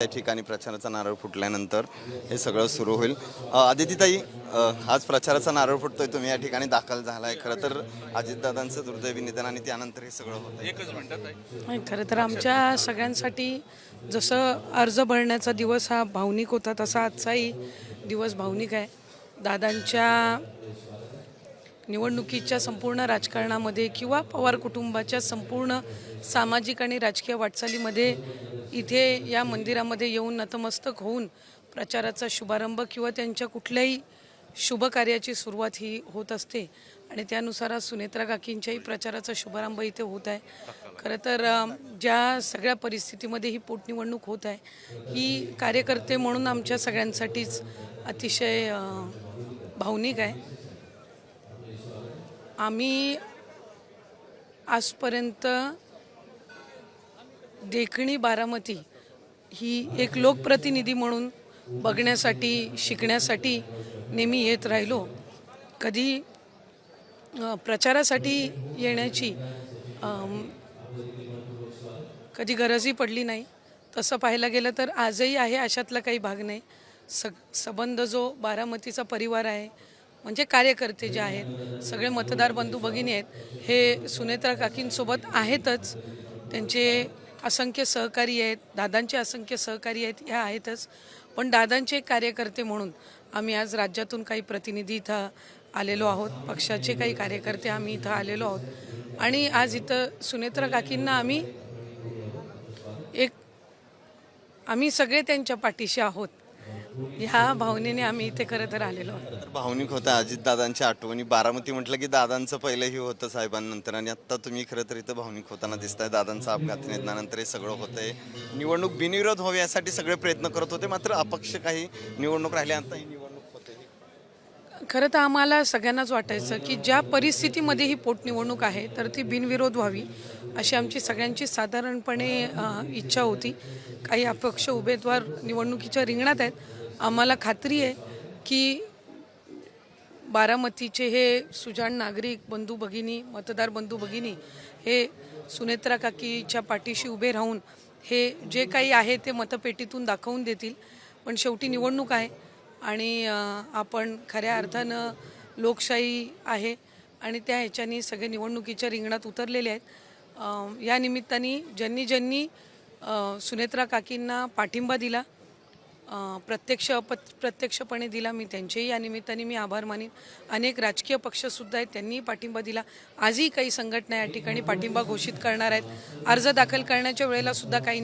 त्या ठिकाणी प्रचाराचा नारळ फुटल्यानंतर हे सगळं सुरू होईल. आदितीताई, आज प्रचाराचा नारळ फुटतोय, तुम्ही या ठिकाणी दाखल झालाय. खरं तर अजितदादांचं दुर्दैवी निधन आणि त्यानंतर हे सगळं होतं. एकच मिनिटात. खरं तर आमच्या सगळ्यांसाठी जसं अर्ज भरण्याचा दिवस हा भावनिक होता, तसा आजचाही दिवस भावनिक आहे. दादांच्या निवडणुकीच्या संपूर्ण राजकारणामध्ये किंवा पवार कुटुंबाच्या संपूर्ण सामाजिक आणि राजकीय वाटचालीमध्ये इथे या मंदिरामध्ये येऊन नतमस्तक होऊन प्रचाराचा शुभारंभ किंवा त्यांच्या कुठल्याही शुभ कार्याची सुरुवात ही होत असते आणि त्यानुसार आज सुनेत्रा काकींच्याही प्रचाराचा शुभारंभ इथे होत आहे. खरं तर ज्या सगळ्या परिस्थितीमध्ये ही पोटनिवडणूक होत आहे, ही कार्यकर्ते म्हणून आमच्या सगळ्यांसाठीच अतिशय भावनिक आहे. आम्ही आजपर्यंत देखणी बारामती ही एक लोकप्रतिनिधी म्हणून बघण्यासाठी, शिकण्यासाठी नेहमी येत राहिलो. कधी प्रचारासाठी येण्याची कधी गरजही पडली नाही. तसं पाहायला गेलं तर आजही आहे, अशातला काही भाग नाही. संबंध जो बारामतीचा परिवार आहे, म्हणजे कार्यकर्ते जे आहेत, सगळे मतदार बंधू भगिनी आहेत, हे सुनेत्रा काकींसोबत आहेतच. त्यांचे असंख्य सहकारी आहेत, दादांचे असंख्य सहकारी आहेत, ह्या आहेतच. पण दादांचे कार्यकर्ते म्हणून आम्ही आज राज्यातून काही प्रतिनिधी इथं आलेलो आहोत, पक्षाचे काही कार्यकर्ते आम्ही इथं आलेलो आहोत आणि आज इथं सुनेत्रा काकींना आम्ही सगळे त्यांच्या पाठीशी आहोत, ह्या भावनेने आम्ही इथे खरं तर आलेलो आहोत. तर भावनिक होतं अजितदादांच्या आठवणी. बारामती म्हटलं की दादांचं पहिलंही होतं साहेबांनंतर, आणि आता तुम्ही खरं तर इथं भावनिक होताना दिसताय. दादांचा अपघाती निधनानंतर हे सगळं होतंय. निवडणूक बिनविरोध व्हावी यासाठी सगळे प्रयत्न करत होते, मात्र अपक्ष काही निवडणूक राहिल्या, आता ही निवडणूक होते. खरं तर आम्हाला सगळ्यांनाच वाटायचं की ज्या परिस्थितीमध्ये ही पोटनिवडणूक आहे तर ती बिनविरोध व्हावी, अशी आमची सगळ्यांची साधारणपणे इच्छा होती. काही अपक्ष उमेदवार निवडणुकीच्या रिंगणात आहेत. आम्हाला खात्री आहे की बारामतीचे हे सुजाण नागरिक बंधू भगिनी, मतदार बंधू भगिनी हे सुनेत्रा काकीच्या पाठीशी उभे राहून हे जे काही आहे ते मतपेटीतून दाखवून देतील. पण शेवटी निवडणूक आहे आणि आपण खऱ्या अर्थानं लोकशाही आहे आणि त्या ह्याच्यानी सगळे निवडणुकीच्या रिंगणात उतरलेले आहेत. या निमित्ताने ज्यांनी सुनेत्रा काकींना पाठिंबा दिला, प्रत्यक्षपणे दिला, मी त्यांचेही या निमित्ताने मी आभार मानीन. अनेक राजकीय पक्षसुद्धा आहेत, त्यांनीही पाठिंबा दिला. आजही काही संघटना या ठिकाणी पाठिंबा घोषित करणार आहेत. अर्ज दाखल करण्याच्या वेळेला सुद्धा काही